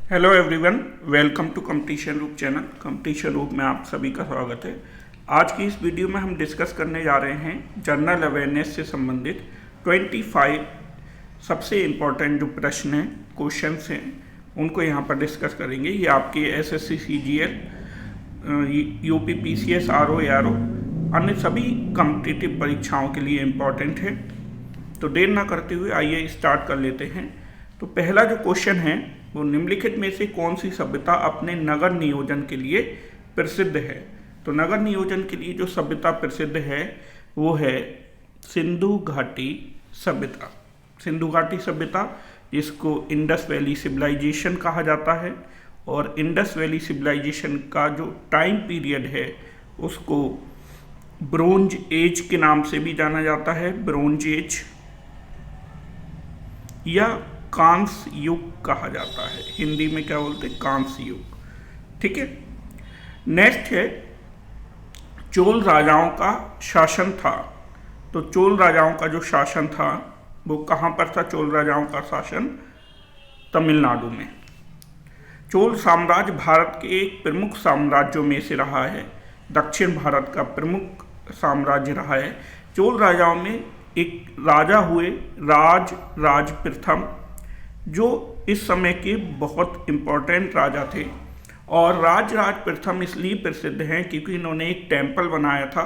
Hello everyone, welcome to competition Roop channel. Competition Roop में आप सभी का स्वागत है। आज की इस वीडियो में हम डिस्कस करने जा रहे हैं जनरल अवेयरनेस से संबंधित 25 सबसे इम्पोर्टेंट जो प्रश्न हैं, क्वेश्चंस हैं, उनको यहाँ पर डिस्कस करेंगे। ये आपके SSC, CGL, UP PCS, RO, ARO, अन्य सभी कॉम्पिटिटिव परीक्षाओं के लिए इम्पोर्टेंट है। तो देर ना करते हुए आइए स्टार्ट कर लेते हैं। तो पहला जो क्वेश्चन है वो निम्नलिखित में से कौन सी सभ्यता अपने नगर नियोजन के लिए प्रसिद्ध है। तो नगर नियोजन के लिए जो सभ्यता प्रसिद्ध है वो है सिंधु घाटी सभ्यता। सिंधु घाटी सभ्यता, जिसको इंडस वैली सिविलाइजेशन कहा जाता है, और इंडस वैली सिविलाइजेशन का जो टाइम पीरियड है उसको ब्रोंज एज के नाम से भी जाना जाता है। ब्रोंज एज या कांस युग कहा जाता है। हिंदी में क्या बोलते हैं? कांस युग। ठीक है। नेक्स्ट है चोल राजाओं का शासन था। तो चोल राजाओं का जो शासन था वो कहाँ पर था? चोल राजाओं का शासन तमिलनाडु में। चोल साम्राज्य भारत के एक प्रमुख साम्राज्यों में से रहा है। दक्षिण भारत का प्रमुख साम्राज्य रहा है। चोल राजाओं में एक राजा हुए राज प्रथम, जो इस समय के बहुत इम्पोर्टेंट राजा थे। और राज प्रथम इसलिए प्रसिद्ध हैं क्योंकि इन्होंने एक टेम्पल बनाया था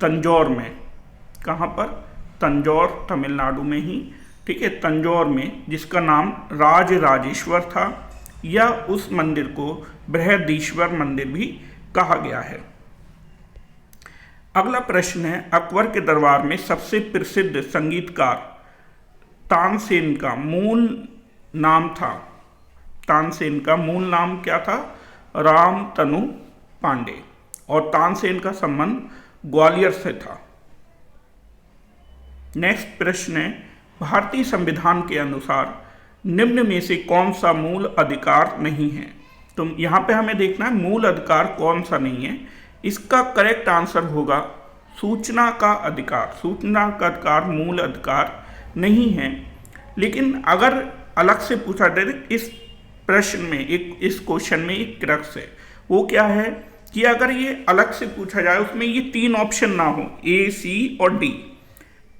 तंजौर में। कहाँ पर? तंजौर, तमिलनाडु में ही। ठीक है, तंजौर में, जिसका नाम राजेश्वर था, या उस मंदिर को बृहदीश्वर मंदिर भी कहा गया है। अगला प्रश्न है अकबर के दरबार में सबसे प्रसिद्ध संगीतकार तानसेन का मूल नाम था। तानसेन का मूल नाम क्या था? रामतनु पांडे। और तानसेन का संबंध ग्वालियर से था। नेक्स्ट प्रश्न है भारतीय संविधान के अनुसार निम्न में से कौन सा मूल अधिकार नहीं है। तो यहाँ पे हमें देखना है मूल अधिकार कौन सा नहीं है। इसका करेक्ट आंसर होगा सूचना का अधिकार। सूचना का अधिकार मूल अधिकार नहीं है। लेकिन अगर अलग से पूछा जाए, इस प्रश्न में इस क्वेश्चन में एक क्रक्स है। वो क्या है कि अगर ये अलग से पूछा जाए, उसमें ये तीन ऑप्शन ना हो, ए, सी और डी,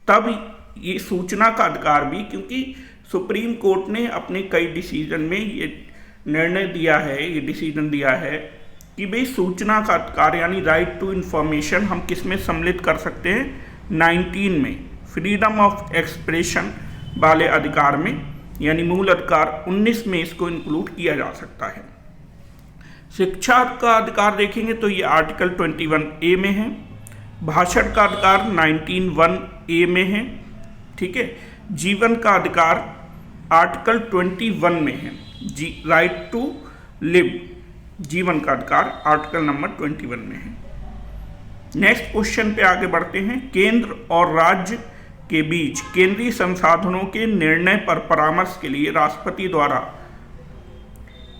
तब ये सूचना का अधिकार भी, क्योंकि सुप्रीम कोर्ट ने अपने कई डिसीजन में ये निर्णय दिया है, ये डिसीजन दिया है कि भाई सूचना का अधिकार यानी राइट टू इंफॉर्मेशन हम किस में सम्मिलित कर सकते हैं? 19 में, फ्रीडम ऑफ एक्सप्रेशन वाले अधिकार में, यानी मूल अधिकार 19 में इसको इंक्लूड किया जा सकता है। शिक्षा का अधिकार देखेंगे तो ये आर्टिकल 21A में है। भाषण का अधिकार 19(1)A में है। ठीक है। जीवन का अधिकार आर्टिकल 21 में है। राइट टू लिव, जीवन का अधिकार आर्टिकल नंबर 21 में है। नेक्स्ट क्वेश्चन पे आगे बढ़ते हैं। केंद्र और राज्य के बीच केंद्रीय संसाधनों के निर्णय पर परामर्श के लिए राष्ट्रपति द्वारा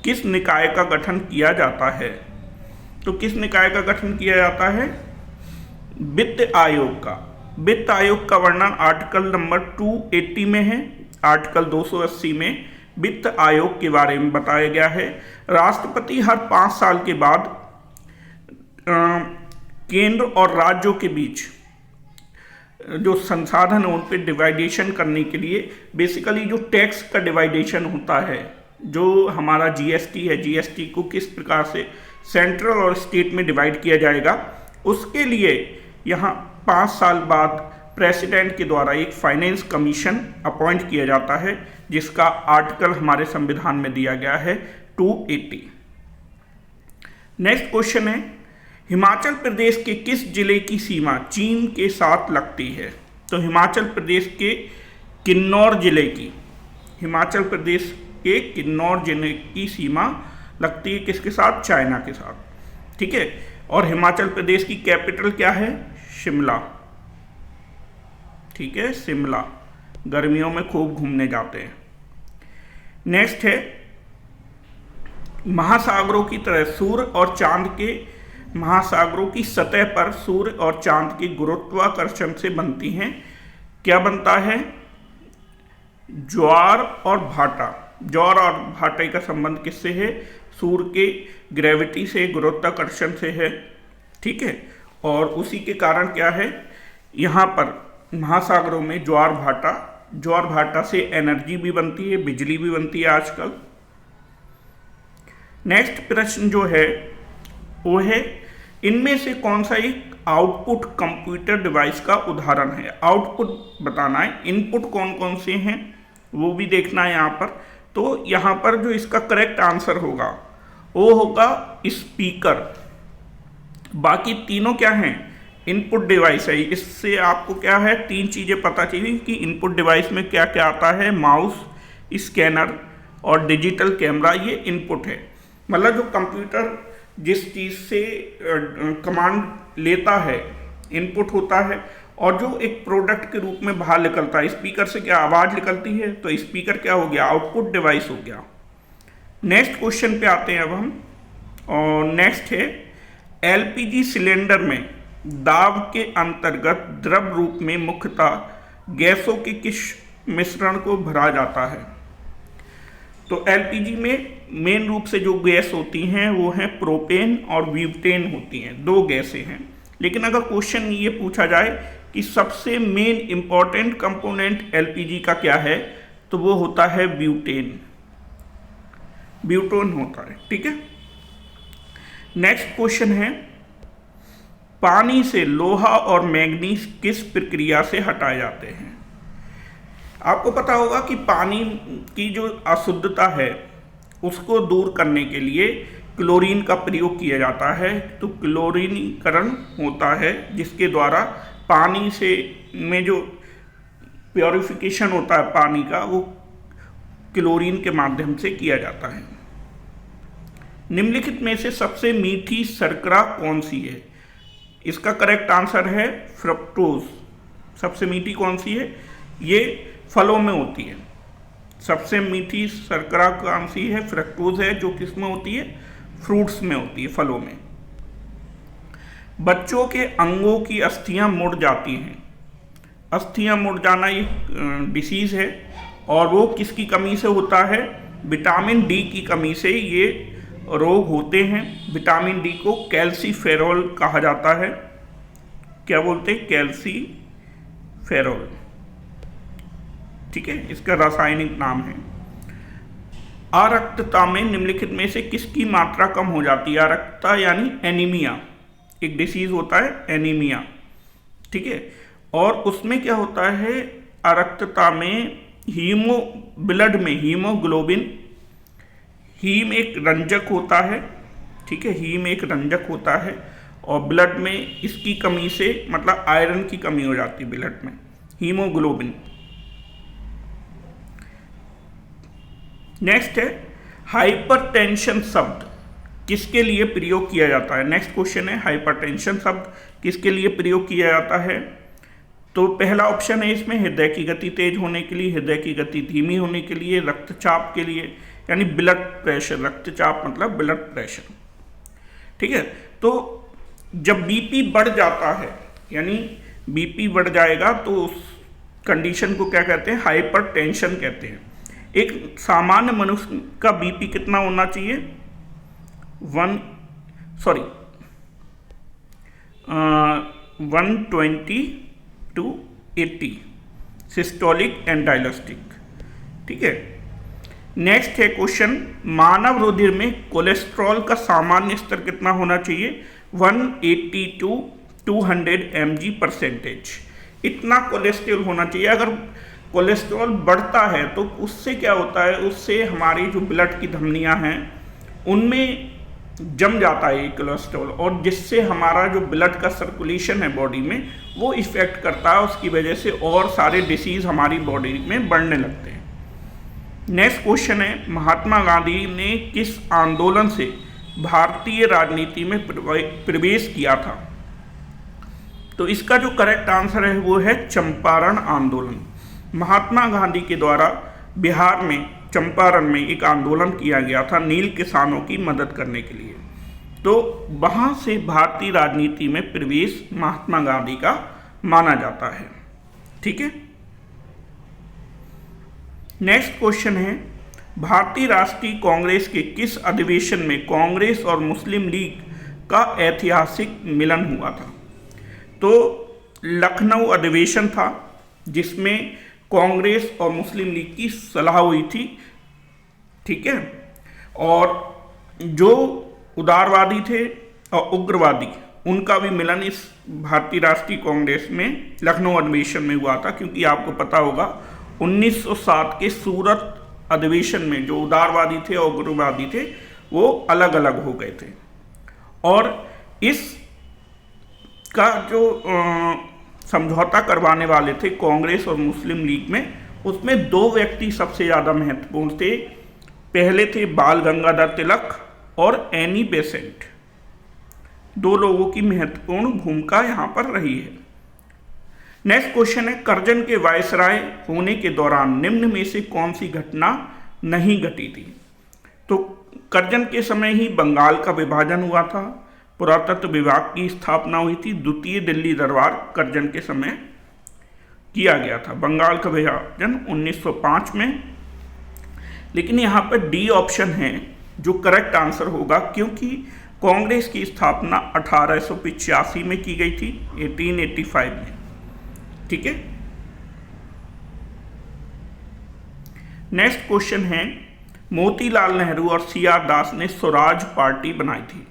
किस निकाय का गठन किया जाता है? तो किस निकाय का गठन किया जाता है? वित्त आयोग का। वित्त आयोग का वर्णन आर्टिकल नंबर 280 में है। आर्टिकल 280 में वित्त आयोग के बारे में बताया गया है। राष्ट्रपति हर 5 साल के बाद केंद्र और राज्यों के बीच जो संसाधन है उन पर डिवाइडेशन करने के लिए, बेसिकली जो टैक्स का डिवाइडेशन होता है, जो हमारा जीएसटी है, जीएसटी को किस प्रकार से सेंट्रल और स्टेट में डिवाइड किया जाएगा, उसके लिए यहाँ 5 साल बाद प्रेसिडेंट के द्वारा एक फाइनेंस कमीशन अपॉइंट किया जाता है, जिसका आर्टिकल हमारे संविधान में दिया गया है 280। नेक्स्ट क्वेश्चन है हिमाचल प्रदेश के किस जिले की सीमा चीन के साथ लगती है? तो हिमाचल प्रदेश के किन्नौर जिले की, हिमाचल प्रदेश के किन्नौर जिले की सीमा लगती है किसके साथ? चाइना के साथ। ठीक है। और हिमाचल प्रदेश की कैपिटल क्या है? शिमला। ठीक है, शिमला। गर्मियों में खूब घूमने जाते हैं। नेक्स्ट है महासागरों की तरह सूर्य और चांद के, महासागरों की सतह पर सूर्य और चांद के गुरुत्वाकर्षण से बनती हैं। क्या बनता है? ज्वार और भाटा। ज्वार और भाटे का संबंध किससे है? सूर्य के ग्रेविटी से, गुरुत्वाकर्षण से है। ठीक है, और उसी के कारण क्या है, यहाँ पर महासागरों में ज्वार भाटा से एनर्जी भी बनती है, बिजली भी बनती है आजकल। नेक्स्ट प्रश्न जो है वो है, इनमें से कौन सा एक आउटपुट कंप्यूटर डिवाइस का उदाहरण है? आउटपुट बताना है, इनपुट कौन कौन से हैं वो भी देखना है यहाँ पर। तो यहाँ पर जो इसका करेक्ट आंसर होगा वो होगा स्पीकर। बाकी तीनों क्या हैं? इनपुट डिवाइस है। इससे आपको क्या है, तीन चीज़ें पता चाहिए कि इनपुट डिवाइस में क्या क्या आता है। माउस, स्कैनर और डिजिटल कैमरा, ये इनपुट है। मतलब जो कंप्यूटर जिस चीज़ से कमांड लेता है, इनपुट होता है, और जो एक प्रोडक्ट के रूप में बाहर निकलता है। स्पीकर से क्या आवाज़ निकलती है, तो स्पीकर क्या हो गया? आउटपुट डिवाइस हो गया। नेक्स्ट क्वेश्चन पे आते हैं अब हम, और नेक्स्ट है, एलपीजी सिलेंडर में दाब के अंतर्गत द्रव रूप में मुख्यतः गैसों के किस मिश्रण को भरा जाता है? तो एलपीजी में मेन रूप से जो गैस होती हैं वो हैं प्रोपेन और ब्यूटेन होती हैं, दो गैसें हैं। लेकिन अगर क्वेश्चन ये पूछा जाए कि सबसे मेन इंपॉर्टेंट कंपोनेंट एलपीजी का क्या है, तो वो होता है ब्यूटेन होता है। ठीक है, नेक्स्ट क्वेश्चन है, पानी से लोहा और मैग्नीज किस प्रक्रिया से हटाए जाते हैं? आपको पता होगा कि पानी की जो अशुद्धता है उसको दूर करने के लिए क्लोरीन का प्रयोग किया जाता है। तो क्लोरीनीकरण होता है जिसके द्वारा पानी से में जो प्योरिफिकेशन होता है पानी का, वो क्लोरीन के माध्यम से किया जाता है। निम्नलिखित में से सबसे मीठी शर्करा कौन सी है? इसका करेक्ट आंसर है फ्रक्टोज। सबसे मीठी कौन सी है? ये फलों में होती है। सबसे मीठी शर्करा कौन सी है? फ्रक्टोज है, जो किस में होती है? फ्रूट्स में होती है, फलों में। बच्चों के अंगों की अस्थियां मुड़ जाती हैं। अस्थियां मुड़ जाना एक डिसीज है, और वो किसकी कमी से होता है? विटामिन डी की कमी से ये रोग होते हैं। विटामिन डी को कैल्सीफेरॉल कहा जाता है। क्या बोलते हैं? कैल्सीफेरॉल। ठीक है, इसका रासायनिक नाम है। अरक्तता में निम्नलिखित में से किसकी मात्रा कम हो जाती है? अरक्तता यानी एनीमिया, एक डिसीज होता है एनीमिया। ठीक है, और उसमें क्या होता है? अरक्तता में ब्लड में हीमोग्लोबिन, हीम एक रंजक होता है। ठीक है, हीम एक रंजक होता है, और ब्लड में इसकी कमी से, मतलब आयरन की कमी हो जाती है ब्लड में, हीमोग्लोबिन। नेक्स्ट है, हाइपरटेंशन शब्द किसके लिए प्रयोग किया जाता है? नेक्स्ट क्वेश्चन है, हाइपरटेंशन शब्द किसके लिए प्रयोग किया जाता है? तो पहला ऑप्शन है इसमें, हृदय की गति तेज होने के लिए, हृदय की गति धीमी होने के लिए, रक्तचाप के लिए, यानी ब्लड प्रेशर। रक्तचाप मतलब ब्लड प्रेशर। ठीक है, तो जब बीपी बढ़ जाता है, यानी बीपी बढ़ जाएगा, तो उस कंडीशन को क्या कहते हैं? हाइपरटेंशन कहते हैं। एक सामान्य मनुष्य का बीपी कितना होना चाहिए? 120 to 80 सिस्टोलिक एंड डायलिस्टिक। ठीक है, नेक्स्ट है क्वेश्चन, मानव रुधिर में कोलेस्ट्रॉल का सामान्य स्तर कितना होना चाहिए? 180 to 200 mg/%। इतना कोलेस्ट्रॉल होना चाहिए। अगर कोलेस्ट्रॉल बढ़ता है तो उससे क्या होता है? उससे हमारी जो ब्लड की धमनियां हैं उनमें जम जाता है ये कोलेस्ट्रॉल, और जिससे हमारा जो ब्लड का सर्कुलेशन है बॉडी में वो इफेक्ट करता है। उसकी वजह से और सारे डिसीज हमारी बॉडी में बढ़ने लगते हैं। नेक्स्ट क्वेश्चन है, महात्मा गांधी ने किस आंदोलन से भारतीय राजनीति में प्रवेश किया था? तो इसका जो करेक्ट आंसर है वो है चंपारण आंदोलन। महात्मा गांधी के द्वारा बिहार में चंपारण में एक आंदोलन किया गया था नील किसानों की मदद करने के लिए। तो वहाँ से भारतीय राजनीति में प्रवेश महात्मा गांधी का माना जाता है। ठीक है, नेक्स्ट क्वेश्चन है, भारतीय राष्ट्रीय कांग्रेस के किस अधिवेशन में कांग्रेस और मुस्लिम लीग का ऐतिहासिक मिलन हुआ था? तो लखनऊ अधिवेशन था, जिसमें कांग्रेस और मुस्लिम लीग की सलाह हुई थी। ठीक है, और जो उदारवादी थे और उग्रवादी, उनका भी मिलन इस भारतीय राष्ट्रीय कांग्रेस में लखनऊ अधिवेशन में हुआ था। क्योंकि आपको पता होगा 1907 के सूरत अधिवेशन में जो उदारवादी थे और उग्रवादी थे वो अलग अलग हो गए थे। और इस का जो समझौता करवाने वाले थे कांग्रेस और मुस्लिम लीग में, उसमें दो व्यक्ति सबसे ज़्यादा महत्वपूर्ण थे। पहले थे बाल गंगाधर तिलक और एनी बेसेंट। दो लोगों की महत्वपूर्ण भूमिका यहाँ पर रही है। नेक्स्ट क्वेश्चन है, करजन के वायसराय होने के दौरान निम्न में से कौन सी घटना नहीं घटी थी? तो करजन के समय ही बंगाल का विभाजन हुआ था, पुरातत्व विभाग की स्थापना हुई थी, द्वितीय दिल्ली दरबार करजन के समय किया गया था। बंगाल का विभाजन 1905 में। लेकिन यहाँ पर डी ऑप्शन है जो करेक्ट आंसर होगा, क्योंकि कांग्रेस की स्थापना 1885 में की गई थी, 1885 में। ठीक है, नेक्स्ट क्वेश्चन है, मोतीलाल नेहरू और सी आर दास ने स्वराज पार्टी बनाई थी।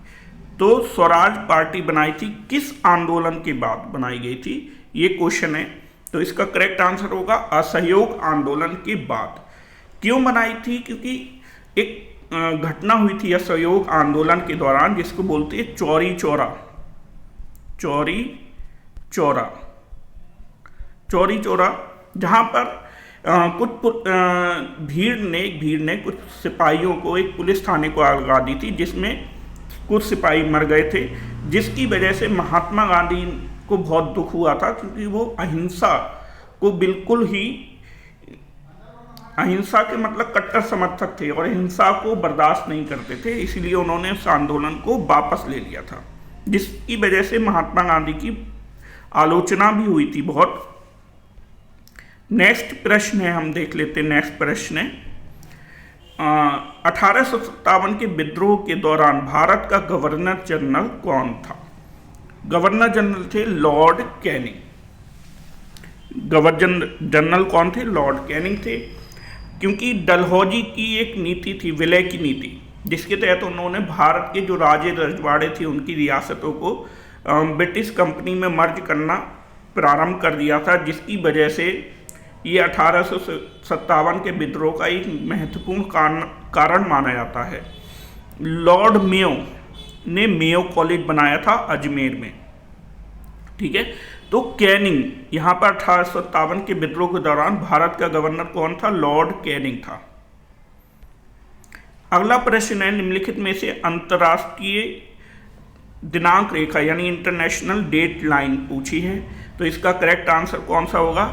तो स्वराज पार्टी बनाई थी किस आंदोलन के बाद बनाई गई थी? ये क्वेश्चन है। तो इसका करेक्ट आंसर होगा असहयोग आंदोलन के बाद। क्यों बनाई थी? क्योंकि एक घटना हुई थी असहयोग आंदोलन के दौरान, जिसको बोलते हैं चौरी चौरा। चौरी चौरा, चौरी चौरा, जहाँ पर कुछ भीड़ ने कुछ सिपाहियों को एक पुलिस थाने को आग लगा दी थी, जिसमें कुछ सिपाही मर गए थे, जिसकी वजह से महात्मा गांधी को बहुत दुख हुआ था। क्योंकि वो अहिंसा को बिल्कुल ही, अहिंसा के मतलब कट्टर समर्थक थे और हिंसा को बर्दाश्त नहीं करते थे, इसलिए उन्होंने उस आंदोलन को वापस ले लिया था, जिसकी वजह से महात्मा गांधी की आलोचना भी हुई थी बहुत। नेक्स्ट प्रश्न है, हम देख लेते हैं। नेक्स्ट प्रश्न है, 1857 के विद्रोह के दौरान भारत का गवर्नर जनरल कौन था? गवर्नर जनरल थे लॉर्ड कैनिंग। गवर्नर जनरल कौन थे? लॉर्ड कैनिंग थे। क्योंकि डलहौजी की एक नीति थी, विलय की नीति, जिसके तहत उन्होंने भारत के जो राजे रजवाड़े थे उनकी रियासतों को ब्रिटिश कंपनी में मर्ज करना प्रारंभ कर दिया था, जिसकी वजह से ये 1857 के विद्रोह का एक महत्वपूर्ण कारण माना जाता है। लॉर्ड मेयो ने मेयो कॉलेज बनाया था अजमेर में। ठीक है, तो कैनिंग, यहाँ पर 1857 के विद्रोह के दौरान भारत का गवर्नर कौन था? लॉर्ड कैनिंग था। अगला प्रश्न है, निम्नलिखित में से अंतर्राष्ट्रीय दिनांक रेखा यानी इंटरनेशनल डेट लाइन पूछी है, तो इसका करेक्ट आंसर कौन सा होगा?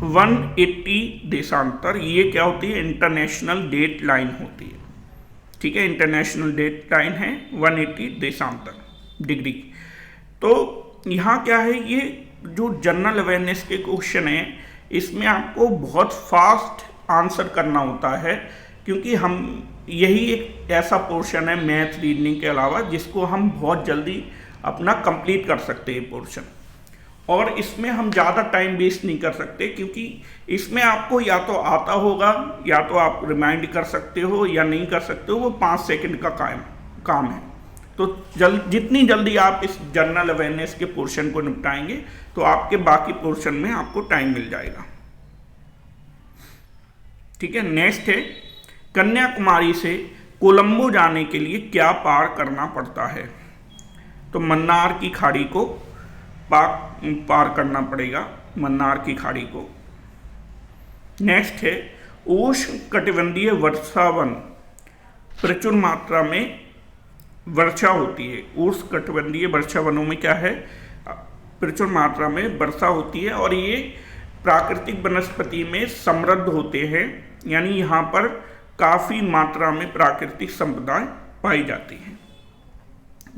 180 देशांतर। ये क्या होती है? इंटरनेशनल डेट लाइन होती है। ठीक है, इंटरनेशनल डेट लाइन है 180 देशांतर डिग्री। तो यहाँ क्या है, ये जो जनरल अवेयरनेस के क्वेश्चन है, इसमें आपको बहुत फास्ट आंसर करना होता है, क्योंकि हम यही एक ऐसा पोर्शन है मैथ रीजनिंग के अलावा जिसको हम बहुत जल्दी अपना कंप्लीट कर सकते हैं पोर्शन। और इसमें हम ज़्यादा टाइम वेस्ट नहीं कर सकते, क्योंकि इसमें आपको या तो आता होगा या तो आप रिमाइंड कर सकते हो या नहीं कर सकते हो, वो 5 सेकंड का काम है। तो जितनी जल्दी आप इस जनरल अवेयरनेस के पोर्शन को निपटाएंगे तो आपके बाकी पोर्शन में आपको टाइम मिल जाएगा। ठीक है, नेक्स्ट है, कन्याकुमारी से कोलंबो जाने के लिए क्या पार करना पड़ता है? तो मन्नार की खाड़ी को पार करना पड़ेगा, मन्नार की खाड़ी को। नेक्स्ट है, उष्ण कटिबंधीय वर्षावन प्रचुर मात्रा में वर्षा होती है। उष्ण कटिबंधीय वर्षावनों में क्या है? प्रचुर मात्रा में वर्षा होती है और ये प्राकृतिक वनस्पति में समृद्ध होते हैं, यानी यहाँ पर काफ़ी मात्रा में प्राकृतिक संपदाएं पाई जाती हैं।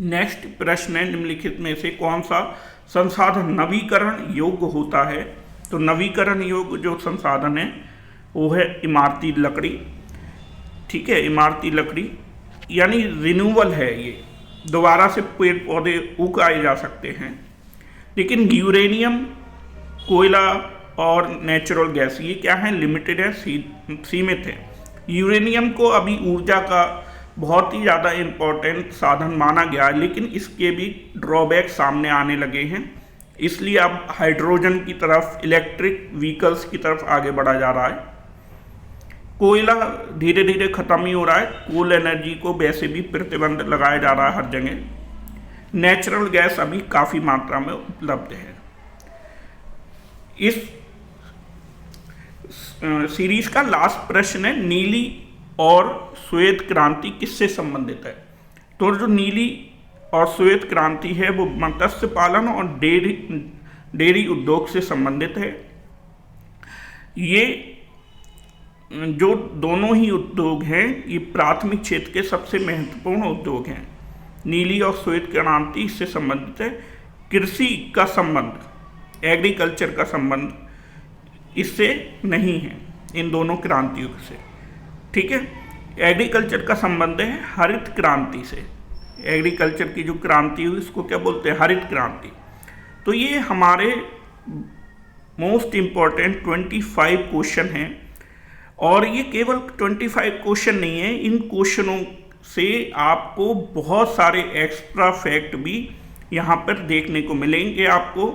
नेक्स्ट प्रश्न है, निम्नलिखित में से कौन सा संसाधन नवीकरण योग्य होता है? तो नवीकरण योग्य जो संसाधन है वो है इमारती लकड़ी। ठीक है, इमारती लकड़ी यानी रिन्यूअल है, ये दोबारा से पेड़ पौधे उगाए जा सकते हैं। लेकिन यूरेनियम, कोयला और नेचुरल गैस ये क्या है, लिमिटेड है, सीमित है। यूरेनियम को अभी ऊर्जा का बहुत ही ज़्यादा इम्पोर्टेंट साधन माना गया है, लेकिन इसके भी ड्रॉबैक सामने आने लगे हैं। इसलिए अब हाइड्रोजन की तरफ, इलेक्ट्रिक व्हीकल्स की तरफ आगे बढ़ा जा रहा है। कोयला धीरे धीरे ख़त्म ही हो रहा है, कोल एनर्जी को वैसे भी प्रतिबंध लगाया जा रहा है हर जगह। नेचुरल गैस अभी काफ़ी मात्रा में उपलब्ध है। इस सीरीज का लास्ट प्रश्न है, नीली और श्वेत क्रांति किससे संबंधित है? तो जो नीली और श्वेत क्रांति है वो मत्स्य पालन और डेयरी उद्योग से संबंधित है। ये जो दोनों ही उद्योग हैं ये प्राथमिक क्षेत्र के सबसे महत्वपूर्ण उद्योग हैं। नीली और श्वेत क्रांति इससे संबंधित है। कृषि का संबंध, एग्रीकल्चर का संबंध इससे नहीं है, इन दोनों क्रांतियों से। ठीक है, एग्रीकल्चर का संबंध है हरित क्रांति से। एग्रीकल्चर की जो क्रांति हुई इसको क्या बोलते हैं, हरित क्रांति। तो ये हमारे मोस्ट इम्पॉर्टेंट 25 क्वेश्चन हैं, और ये केवल 25 क्वेश्चन नहीं है, इन क्वेश्चनों से आपको बहुत सारे एक्स्ट्रा फैक्ट भी यहाँ पर देखने को मिलेंगे आपको,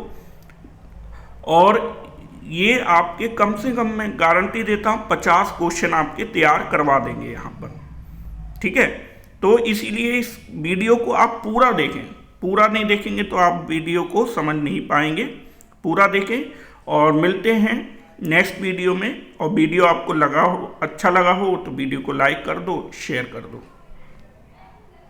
और ये आपके कम से कम मैं गारंटी देता हूँ 50 क्वेश्चन आपके तैयार करवा देंगे यहाँ पर। ठीक है, तो इसीलिए इस वीडियो को आप पूरा देखें। पूरा नहीं देखेंगे तो आप वीडियो को समझ नहीं पाएंगे। पूरा देखें, और मिलते हैं नेक्स्ट वीडियो में। और वीडियो आपको अच्छा लगा हो तो वीडियो को लाइक कर दो, शेयर कर दो।